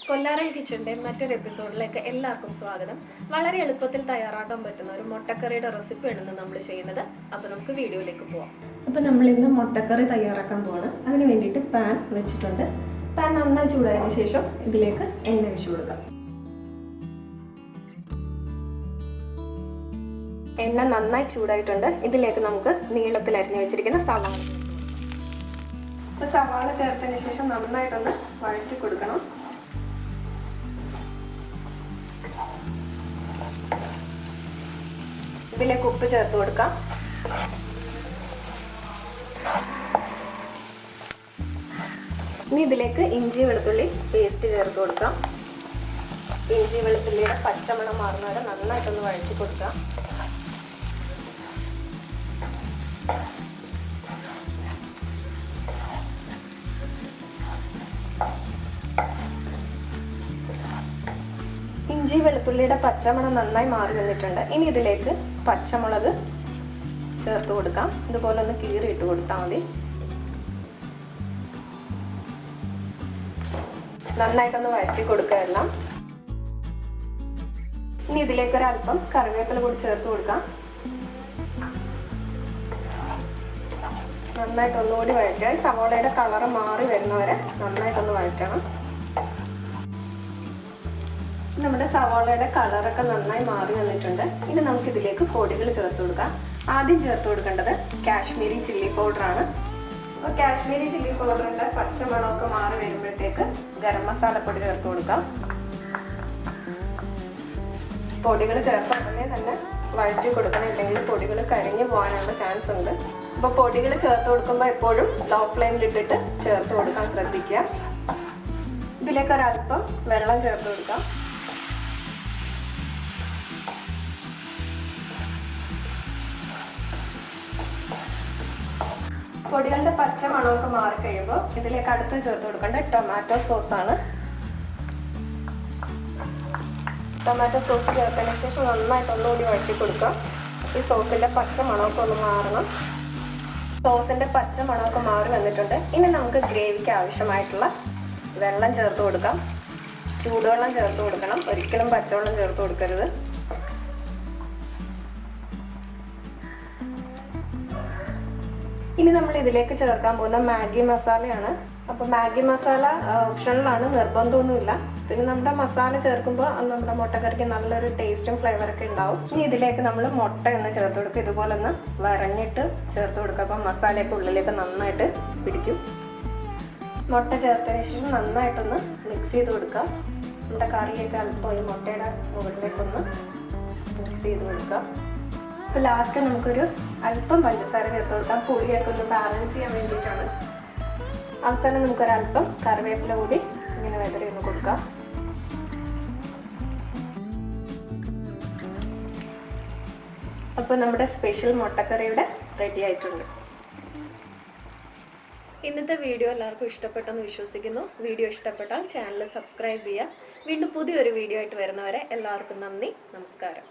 കൊല്ലാരൽ കിച്ചന്റെ മറ്റൊരു എപ്പിസോഡിലേക്ക് എല്ലാവർക്കും സ്വാഗതം. വളരെ എളുപ്പത്തിൽ തയ്യാറാക്കാൻ പറ്റുന്ന ഒരു മുട്ടക്കറിയുടെ റെസിപ്പിയാണ് നമ്മൾ ചെയ്യുന്നത്. അപ്പോൾ നമുക്ക് വീഡിയോയിലേക്ക് പോവാം. അപ്പോൾ നമ്മൾ ഇന്ന് മുട്ടക്കറി തയ്യാറാക്കാൻ പോവാണ്. അതിന് വേണ്ടിയിട്ട് പാൻ വെച്ചിട്ടുണ്ട്. പാൻ നന്നായി ചൂടായതിനു ശേഷം ഇതിലേക്ക് എണ്ണ ഒഴിച്ചു കൊടുക്കാം. എണ്ണ നന്നായി ചൂടായിട്ടുണ്ട്. ഇതിലേക്ക് നമുക്ക് നീളത്തിൽ അരിഞ്ഞു വെച്ചിരിക്കുന്ന സവാള. അപ്പോൾ സവാള ചേർത്തതിന് ശേഷം നന്നായിട്ടൊന്ന് വഴറ്റി കൊടുക്കണം. ഇതിലേക്ക് ഉപ്പ് ചേർത്ത് കൊടുക്കാം. ഇനി ഇതിലേക്ക് ഇഞ്ചി വെളുത്തുള്ളി പേസ്റ്റ് ചേർത്ത് കൊടുക്കാം. ഇഞ്ചി വെളുത്തുള്ളിയുടെ പച്ചമണം മാറുന്നവരെ നന്നായിട്ടൊന്ന് വഴറ്റി കൊടുക്കാം. ഇഞ്ചി വെളുത്തുള്ളിയുടെ പച്ചമണം നന്നായി മാറി വന്നിട്ടുണ്ട്. ഇനി ഇതിലേക്ക് പച്ചമുളക് ചേർത്ത് കൊടുക്കാം. ഇതുപോലെ ഒന്ന് കീറി ഇട്ട് കൊടുത്താൽ മതി. നന്നായിട്ടൊന്ന് വഴറ്റി കൊടുക്കുക എല്ലാം. ഇനി ഇതിലേക്ക് ഒരല്പം കറിവേപ്പില കൂടി ചേർത്ത് കൊടുക്കാം. നന്നായിട്ട് ഒന്നുകൂടി വഴറ്റുക. സവാളയുടെ കളറ് മാറി വരുന്നവരെ നന്നായിട്ടൊന്ന് വഴറ്റണം. നമ്മുടെ സവാളയുടെ കളറൊക്കെ നന്നായി മാറി വന്നിട്ടുണ്ട്. ഇനി നമുക്ക് ഇതിലേക്ക് പൊടികൾ ചേർത്ത് കൊടുക്കാം. ആദ്യം ചേർത്ത് കൊടുക്കേണ്ടത് കാശ്മീരി ചില്ലി പൗഡറാണ്. അപ്പോൾ കാശ്മീരി ചില്ലി പൗഡറിന്റെ പച്ചമണമൊക്കെ മാറി വരുമ്പോഴത്തേക്ക് ഗരം മസാലപ്പൊടി ചേർത്ത് കൊടുക്കാം. പൊടികൾ ചേർത്ത ഉടനെ തന്നെ വഴറ്റി കൊടുക്കണം, ഇല്ലെങ്കിൽ പൊടികൾ കരിഞ്ഞു പോകാനുള്ള ചാൻസ് ഉണ്ട്. അപ്പോൾ പൊടികൾ ചേർത്ത് കൊടുക്കുമ്പോൾ എപ്പോഴും ലോ ഫ്ലെയിമിലിട്ടിട്ട് ചേർത്ത് കൊടുക്കാൻ ശ്രദ്ധിക്കുക. ഇതിലേക്ക് ഒരല്പം വെള്ളം ചേർത്ത് കൊടുക്കാം. പൊടികളുടെ പച്ച മണമൊക്കെ മാറിക്കഴിയുമ്പോൾ ഇതിലേക്ക് അടുത്ത് ചേർത്ത് കൊടുക്കേണ്ട ടൊമാറ്റോ സോസാണ്. ടൊമാറ്റോ സോസ് ചേർത്തതിന് ശേഷം നന്നായിട്ട് ഒന്നുകൂടി വഴറ്റി കൊടുക്കാം. ഈ സോസിന്റെ പച്ച മണമൊക്കെ ഒന്ന് മാറണം. സോസിന്റെ പച്ച മണമൊക്കെ മാറി വന്നിട്ടുണ്ട്. ഇനി നമുക്ക് ഗ്രേവിക്ക് ആവശ്യമായിട്ടുള്ള വെള്ളം ചേർത്ത് കൊടുക്കാം. ചൂടുവെള്ളം ചേർത്ത് കൊടുക്കണം, ഒരിക്കലും പച്ചവെള്ളം ചേർത്ത് കൊടുക്കരുത്. ഇനി നമ്മൾ ഇതിലേക്ക് ചേർക്കാൻ പോകുന്ന മാഗി മസാലയാണ്. അപ്പോൾ മാഗി മസാല ഓപ്ഷണലാണ്, നിർബന്ധമൊന്നുമില്ല. പിന്നെ നമ്മുടെ മസാല ചേർക്കുമ്പോൾ നമ്മുടെ മുട്ടക്കറിക്ക് നല്ലൊരു ടേസ്റ്റും ഫ്ലേവറൊക്കെ ഉണ്ടാവും. ഇനി ഇതിലേക്ക് നമ്മൾ മുട്ട ഒന്ന് ചേർത്ത് കൊടുക്കുക. ഇതുപോലെ ഒന്ന് വരഞ്ഞിട്ട് ചേർത്ത് കൊടുക്കുക. അപ്പോൾ മസാലയൊക്കെ ഉള്ളിലേക്ക് നന്നായിട്ട് പിടിക്കും. മുട്ട ചേർത്തതിന് ശേഷം നന്നായിട്ടൊന്ന് മിക്സ് ചെയ്ത് കൊടുക്കുക. നമ്മുടെ കറിയൊക്കെ അല്പം ഈ മുട്ടയുടെ മുകളിലേക്കൊന്ന് മിക്സ് ചെയ്ത് കൊടുക്കുക. അപ്പോൾ ലാസ്റ്റ് നമുക്കൊരു അല്പം പഞ്ചസാര ചേർത്ത് കൊടുക്കാം. പുളിയൊക്കെ ഒന്ന് ബാലൻസ് ചെയ്യാൻ വേണ്ടിയിട്ടാണ്. അവസാനം നമുക്കൊരല്പം കറിവേപ്പില കൂടി ഇങ്ങനെ വെതറി ഒന്ന് കൊടുക്കാം. അപ്പോൾ നമ്മുടെ സ്പെഷ്യൽ മുട്ടക്കറിയുടെ റെഡി ആയിട്ടുണ്ട്. ഇന്നത്തെ വീഡിയോ എല്ലാവർക്കും ഇഷ്ടപ്പെട്ടെന്ന് വിശ്വസിക്കുന്നു. വീഡിയോ ഇഷ്ടപ്പെട്ടാൽ ചാനൽ സബ്സ്ക്രൈബ് ചെയ്യുക. വീണ്ടും പുതിയൊരു വീഡിയോ ആയിട്ട് വരുന്നവരെ എല്ലാവർക്കും നന്ദി, നമസ്കാരം.